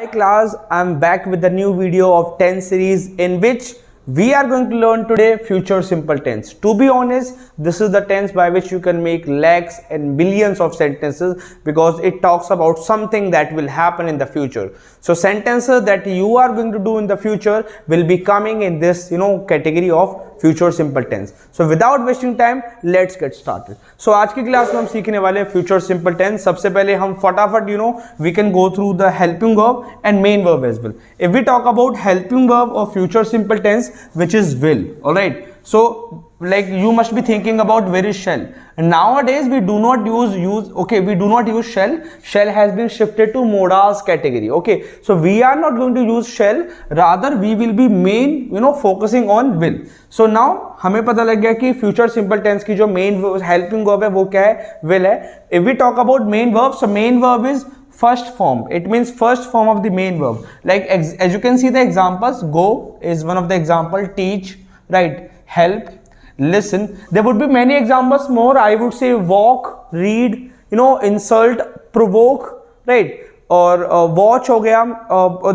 Hi class, I'm back with the new video of 10 series in which we are going to learn today future simple tense. To be honest, this is the tense by which you can make lakhs and millions of sentences because it talks about something that will happen in the future. So sentences that you are going to do in the future will be coming in this category of future simple tense. So without wasting time, let's get started. So आज की class में हम सीखने वाले हैं future simple tense. सबसे पहले हम फटाफट we can go through the helping verb and main verb as well. If we talk about helping verb of future simple tense, which is will, all right. So like you must be thinking about where is shall. And nowadays we do not use shall. Shall has been shifted to modas category. Okay, so we are not going to use shall, rather we will be main focusing on will. So now हमें पता लग गया कि future simple tense की जो main helping verb है वो क्या है, will है. If we talk about main verb, so main verb is first form. It means first form of the main verb. Like as you can see the examples, go is one of the example, teach, right, help, listen. There would be many examples more. I would say walk, read, insult, provoke, right, or watch हो गया.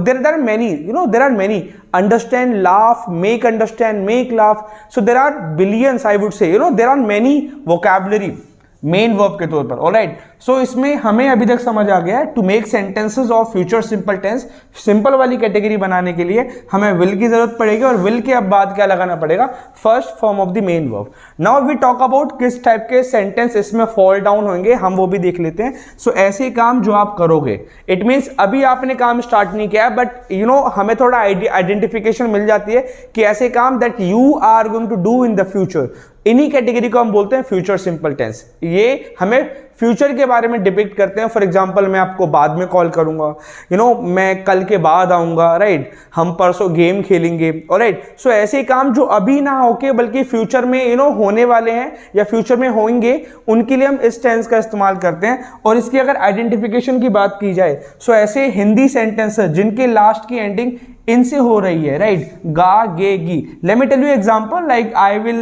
There are many, there are many. Understand, laugh, make understand, make laugh. So there are billions, I would say. There are many vocabulary main verb के तौर पर. Alright, सो इसमें हमें अभी तक समझ आ गया है to make sentences of future simple tense. Simple वाली कैटेगरी बनाने के लिए हमें विल की जरूरत पड़ेगी और विल के अब बाद क्या लगाना पड़ेगा, first form of the main verb. Now we talk about किस टाइप के सेंटेंस इसमें फॉल डाउन होंगे, हम वो भी देख लेते हैं. सो ऐसे काम जो आप करोगे, इट मीन्स अभी आपने काम स्टार्ट नहीं किया बट हमें थोड़ा आइडेंटिफिकेशन मिल जाती है कि ऐसे काम that you are going to do in the future, इन्हीं कैटेगरी को हम बोलते हैं फ्यूचर सिंपल टेंस. ये हमें फ्यूचर के बारे में डिपिक्ट करते हैं. फॉर एग्जांपल, मैं आपको बाद में कॉल करूंगा, मैं कल के बाद आऊंगा, राइट, हम परसों गेम खेलेंगे, ऑलराइट. सो ऐसे काम जो अभी ना होके बल्कि फ्यूचर में होने वाले हैं या फ्यूचर में होंगे, उनके लिए हम इस टेंस का इस्तेमाल करते हैं. और इसकी अगर आइडेंटिफिकेशन की बात की जाए, सो ऐसे हिंदी सेंटेंसेस जिनके लास्ट की एंडिंग इनसे हो रही है, राइट, गा, गे, गी. Let me tell you example, like I will,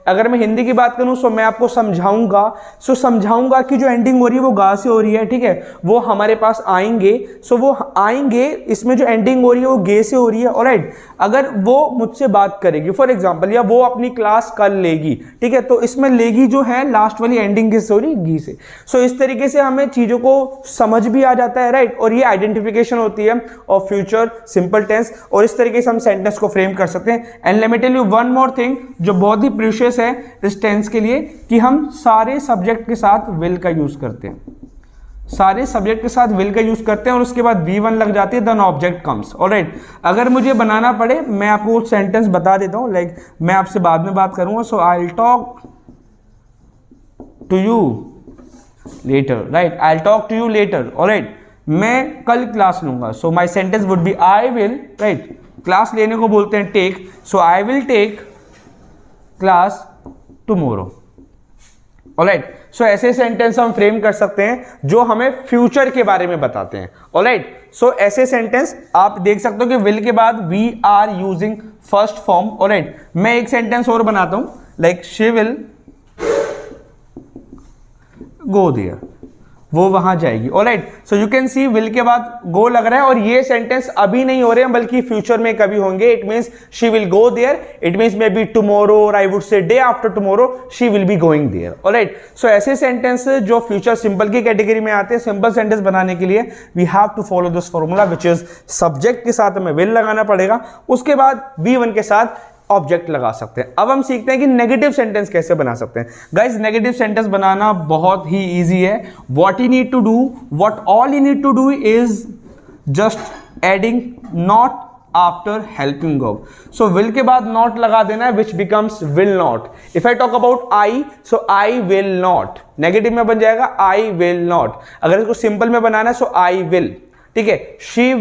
अगर मैं हिंदी की बात करूं सो मैं आपको समझाऊंगा. सो समझाऊंगा कि जो एंडिंग हो रही है वो गा से हो रही है, ठीक है. वो हमारे पास आएंगे, सो वो आएंगे, इसमें जो एंडिंग हो रही है वो गे से हो रही है, ऑलराइट. अगर वो मुझसे बात करेगी फॉर एग्जांपल, या वो अपनी क्लास कल लेगी, ठीक है, तो इसमें लेगी जो है लास्ट वाली एंडिंग किससे हो रही है, गी से. सो इस तरीके से हमें चीजों को समझ भी आ जाता है, राइट, और ये आइडेंटिफिकेशन होती है ऑफ फ्यूचर सिंपल टेंस. और इस तरीके से हम सेंटेंस को फ्रेम कर सकते हैं. And let me tell you one more thing जो बहुत ही प्रीशियस है इस टेंस के लिए, कि हम सारे सब्जेक्ट के साथ विल का यूज करते हैं. सारे सब्जेक्ट के साथ विल का यूज करते हैं और उसके बाद V1 लग जाती है, देन ऑब्जेक्ट कम्स. ऑलराइट, अगर मुझे बनाना पड़े, मैं आपको सेंटेंस बता देता हूं, लाइक मैं आपसे बाद में बात करूंगा. So I will talk to you later, right, I will talk to you later. Alright, मैं कल क्लास लूंगा. So my sentence would be I will, right, class लेने को बोलते हैं take. So I will take class tomorrow. Alright, so ऐसे sentence हम frame कर सकते हैं जो हमें फ्यूचर के बारे में बताते हैं. ऑलराइट, सो ऐसे सेंटेंस आप देख सकते हो कि विल के बाद we are using first form. Alright, मैं एक सेंटेंस और बनाता हूं, like she will go there, वो वहां जाएगी. Alright, so you can see will के बाद गो लग रहा है और ये सेंटेंस अभी नहीं हो रहे हैं बल्कि फ्यूचर में कभी होंगे. It means she will go there, it means may be tomorrow, और I would say day after tomorrow she will be going there. Alright, so ऐसे सेंटेंस जो फ्यूचर सिंपल की कैटेगरी में आते हैं, सिंपल सेंटेंस बनाने के लिए we have to follow this formula which is subject के साथ हमें विल लगाना पड़ेगा, उसके बाद V1 के साथ ऑब्जेक्ट लगा सकते हैं. अब हम सीखते हैं कि नेगेटिव सेंटेंस कैसे बना सकते हैं. गाइस, नेगेटिव सेंटेंस बनाना बहुत ही इजी है. What you need to do, what all you need to do is just adding not after helping verb. So will के बाद नॉट लगा देना है which becomes will not. If I talk about I, so I will not, negative में बन जाएगा आई will not. अगर इसको सिंपल में बनाना है सो आई विल, ठीक है. She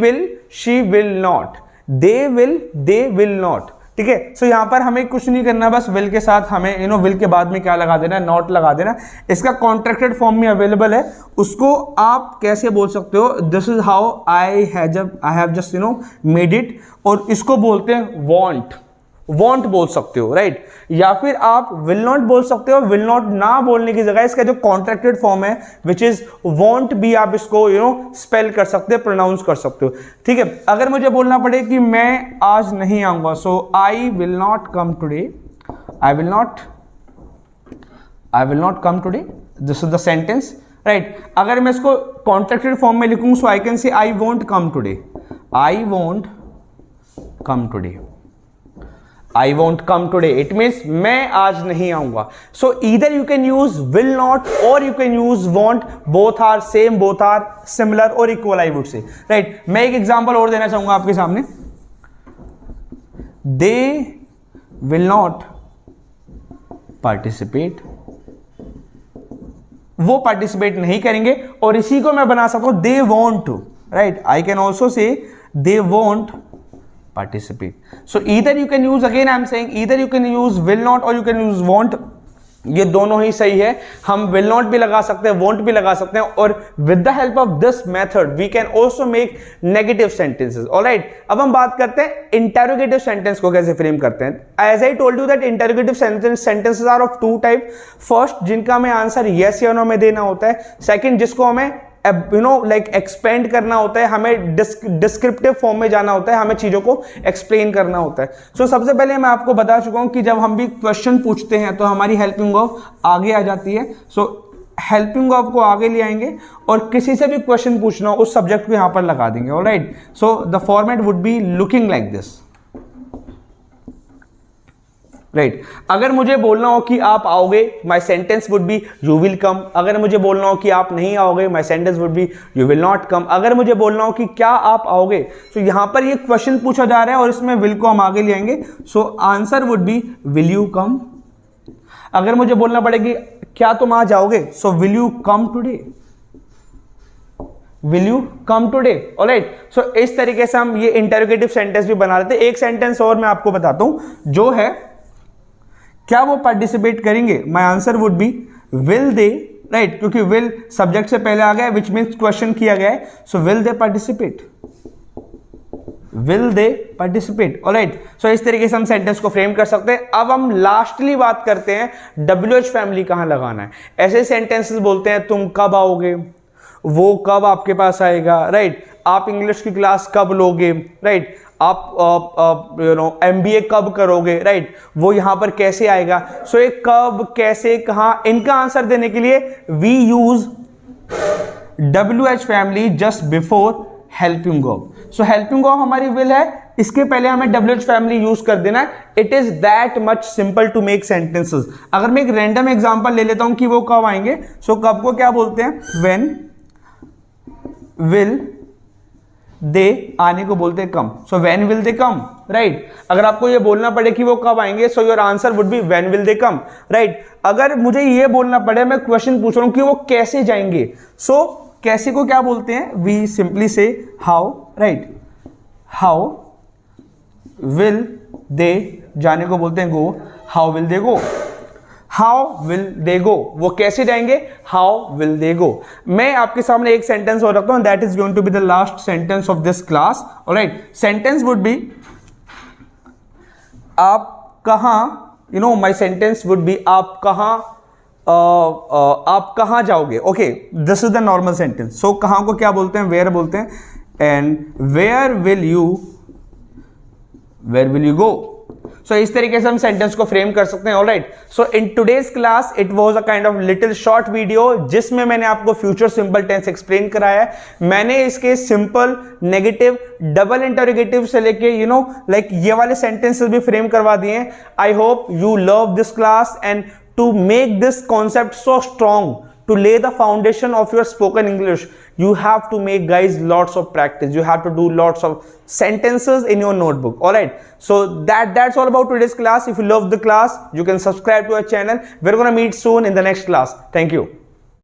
will not, they will not, ठीक है. सो यहां पर हमें कुछ नहीं करना, बस विल के साथ हमें विल के बाद में क्या लगा देना है, नॉट लगा देना. इसका कॉन्ट्रैक्टेड फॉर्म में अवेलेबल है, उसको आप कैसे बोल सकते हो, this is how I have just made it. और इसको बोलते हैं वांट. वॉन्ट बोल सकते हो, राइट। या फिर आप विल नॉट बोल सकते हो, विल नॉट ना बोलने की जगह इसका जो कॉन्ट्रैक्टेड फॉर्म है विच इज वॉन्ट भी आप इसको स्पेल कर सकते हो, प्रोनाउंस कर सकते हो, ठीक है। अगर मुझे बोलना पड़े कि मैं आज नहीं आऊंगा, so I will not come today, I will not come today, this is the sentence, right. अगर मैं इसको कॉन्ट्रैक्टेड फॉर्म में लिखूं, सो I can say I won't come today, I won't come today, I won't come today, it means मैं आज नहीं आऊंगा। So either you can use will not और you can use won't, both are same, both are similar और equal, I would say, right. मैं एक example और देना चाहूंगा आपके सामने, दे विल नॉट पार्टिसिपेट, वो पार्टिसिपेट नहीं करेंगे, और इसी को मैं बना सकता हूं they want to, right. I can also say they want participate. So either you can use, again I am saying, either you can use will not or you can use won't, ये दोनों ही सही है। हम will not भी लगा सकते हैं, won't भी लगा सकते हैं, और with the help of this method we can also make negative sentences, alright। अब हम बात करते हैं interrogative sentence को कैसे फ्रेम करते हैं। As I told you that interrogative sentences are of two type, first जिनका हमें आंसर yes या no में देना होता है, second जिसको हमें लाइक एक्सपेंड करना होता है, हमें डिस्क्रिप्टिव फॉर्म में जाना होता है, हमें चीजों को एक्सप्लेन करना होता है। सो सबसे पहले मैं आपको बता चुका हूं कि जब हम भी क्वेश्चन पूछते हैं तो हमारी हेल्पिंग वर्ब आगे आ जाती है। सो हेल्पिंग वर्ब को आगे ले आएंगे और किसी से भी क्वेश्चन पूछना हो उस सब्जेक्ट को यहां पर लगा देंगे, alright. So the format would be looking like this, right. अगर मुझे बोलना हो कि आप आओगे, माई sentence would B you will come. अगर मुझे बोलना हो कि आप नहीं आओगे, माई sentence would B you will not कम। अगर मुझे बोलना हो कि क्या आप आओगे, तो यहां पर ये क्वेश्चन पूछा जा रहा है और इसमें विल को हम आगे ले आएंगे, so answer would be will you come. अगर मुझे बोलना पड़ेगी क्या तुम आज आओगे, so will you come today, will you come today, alright. सो इस तरीके से हम ये इंटरोगेटिव सेंटेंस भी बना लेते हैं। एक सेंटेंस और मैं आपको बताता हूं जो है क्या वो पार्टिसिपेट करेंगे, my answer would be will they, right, क्योंकि विल सब्जेक्ट से पहले आ गया विच मीन्स क्वेश्चन किया गया है, so will they participate, will they participate, alright. सो इस तरीके से हम सेंटेंस को फ्रेम कर सकते हैं। अब हम लास्टली बात करते हैं WH फैमिली कहां लगाना है। ऐसे सेंटेंसेस बोलते हैं तुम कब आओगे, वो कब आपके पास आएगा, राइट। आप इंग्लिश की क्लास कब लोगे, राइट। आप MBA कब करोगे, राइट। वो यहां पर कैसे आएगा। सो एक कब, कैसे, कहां, इनका आंसर देने के लिए we use WH family just before helping verb. So helping verb हमारी विल है, इसके पहले हमें WH फैमिली यूज कर देना है। It is that much simple to make sentences. अगर मैं एक रैंडम एग्जांपल ले लेता हूं कि वो कब आएंगे, सो कब को क्या बोलते हैं, व्हेन, विल, दे आने को बोलते हैं come, so when will they come, right. अगर आपको ये बोलना पड़े कि वो कब आएंगे, so your answer would be when will they come, right. अगर मुझे ये बोलना पड़े, मैं क्वेश्चन पूछ रहा हूं कि वो कैसे जाएंगे, सो कैसे को क्या बोलते हैं, we simply say how, right. How will they, जाने को बोलते हैं go, how will they go, how will they go, वो कैसे जाएंगे, हाउ विल दे गो। मैं आपके सामने एक सेंटेंस और रखता हूं, that is going to be the last sentence of this class, alright. Sentence would be आप कहां, माई सेंटेंस वुड बी आप कहां जाओगे, okay, this is the normal sentence. So कहां को क्या बोलते हैं, वेयर बोलते हैं, and where will you go. So इस तरीके से हम सेंटेंस को फ्रेम कर सकते हैं, alright. So in today's class it was a kind of little short video जिसमें मैंने आपको फ्यूचर सिंपल टेंस एक्सप्लेन कराया है। मैंने इसके सिंपल, नेगेटिव, डबल इंटरोगेटिव से लेके लाइक ये वाले सेंटेंसेस भी फ्रेम करवा दिए हैं। I hope you love this class and to make this concept so strong, to lay the foundation of your spoken English, you have to make, guys, lots of practice. You have to do lots of sentences in your notebook, all right? So that's all about today's class. If you love the class, you can subscribe to our channel. We're gonna meet soon in the next class. Thank you.